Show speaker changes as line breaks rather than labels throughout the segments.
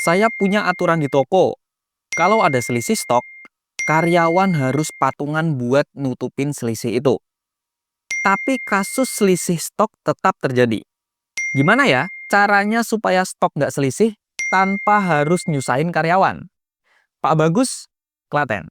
Saya punya aturan di toko. Kalau ada selisih stok, karyawan harus patungan buat nutupin selisih itu. Tapi kasus selisih stok tetap terjadi. Gimana ya caranya supaya stok nggak selisih tanpa harus nyusahin karyawan? Pak Bagus, Klaten.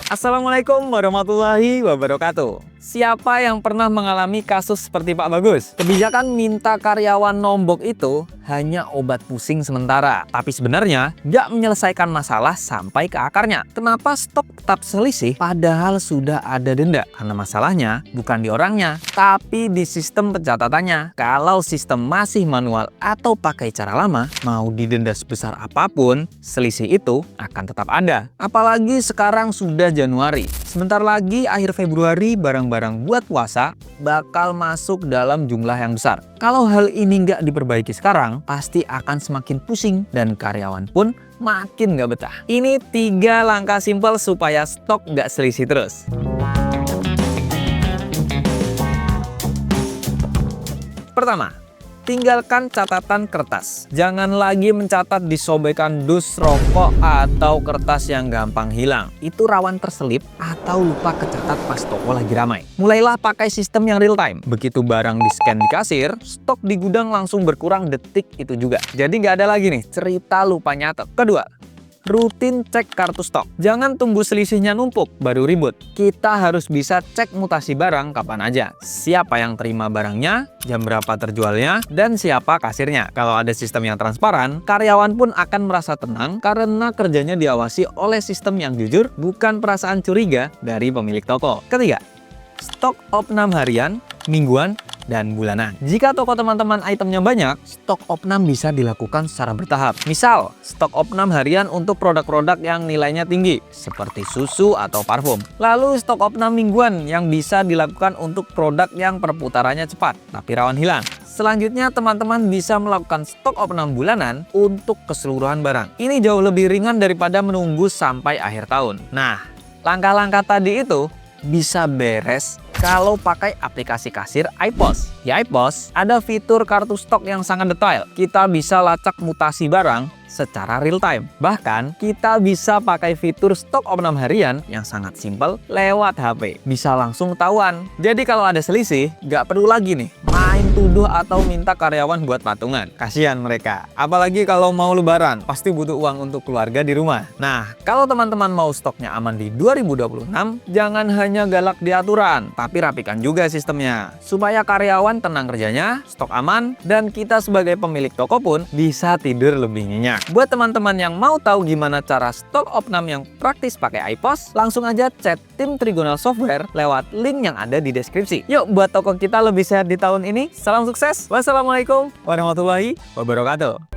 Assalamualaikum warahmatullahi wabarakatuh. Siapa yang pernah mengalami kasus seperti Pak Bagus? Kebijakan minta karyawan nombok itu hanya obat pusing sementara, tapi sebenarnya nggak menyelesaikan masalah sampai ke akarnya. Kenapa stok tetap selisih padahal sudah ada denda? Karena masalahnya bukan di orangnya, tapi di sistem pencatatannya. Kalau sistem masih manual atau pakai cara lama, mau didenda sebesar apapun, selisih itu akan tetap ada. Apalagi sekarang sudah Januari. Sebentar lagi akhir Februari barang-barang buat puasa bakal masuk dalam jumlah yang besar. Kalau hal ini nggak diperbaiki sekarang, pasti akan semakin pusing dan karyawan pun makin nggak betah. Ini 3 langkah simpel supaya stok nggak selisih terus. Pertama, tinggalkan catatan kertas. Jangan lagi mencatat di sobekan dus rokok atau kertas yang gampang hilang. Itu rawan terselip atau lupa kecatat pas toko lagi ramai. Mulailah pakai sistem yang real time. Begitu barang di-scan di kasir, stok di gudang langsung berkurang detik itu juga. Jadi nggak ada lagi nih cerita lupa nyatet. Kedua, rutin cek kartu stok. Jangan tunggu selisihnya numpuk baru ribut. Kita harus bisa cek mutasi barang kapan aja. Siapa yang terima barangnya, jam berapa terjualnya, dan siapa kasirnya. Kalau ada sistem yang transparan, karyawan pun akan merasa tenang karena kerjanya diawasi oleh sistem yang jujur, bukan perasaan curiga dari pemilik toko. Ketiga, stok opnam harian, mingguan, dan bulanan. Jika toko teman-teman itemnya banyak, stok opnam bisa dilakukan secara bertahap. Misal, stok opnam harian untuk produk-produk yang nilainya tinggi, seperti susu atau parfum. Lalu stok opnam mingguan yang bisa dilakukan untuk produk yang perputarannya cepat, tapi rawan hilang. Selanjutnya, teman-teman bisa melakukan stok opnam bulanan untuk keseluruhan barang. Ini jauh lebih ringan daripada menunggu sampai akhir tahun. Nah, langkah-langkah tadi itu bisa beres kalau pakai aplikasi kasir iPOS. Di iPOS ada fitur kartu stok yang sangat detail. Kita bisa lacak mutasi barang secara real time. Bahkan kita bisa pakai fitur stok opnam harian yang sangat simpel lewat HP. Bisa langsung ketahuan. Jadi kalau ada selisih, nggak perlu lagi nih main tuduh atau minta karyawan buat patungan. Kasihan mereka. Apalagi kalau mau lebaran, pasti butuh uang untuk keluarga di rumah. Nah, kalau teman-teman mau stoknya aman di 2026, jangan hanya galak di aturan, tapi rapikan juga sistemnya. Supaya karyawan tenang kerjanya, stok aman, dan kita sebagai pemilik toko pun bisa tidur lebih nyenyak. Buat teman-teman yang mau tahu gimana cara stok opnam yang praktis pakai iPOS, langsung aja chat tim Trigonal Software lewat link yang ada di deskripsi. Yuk, buat toko kita lebih sehat di tahun ini. Salam sukses. Wassalamualaikum warahmatullahi wabarakatuh.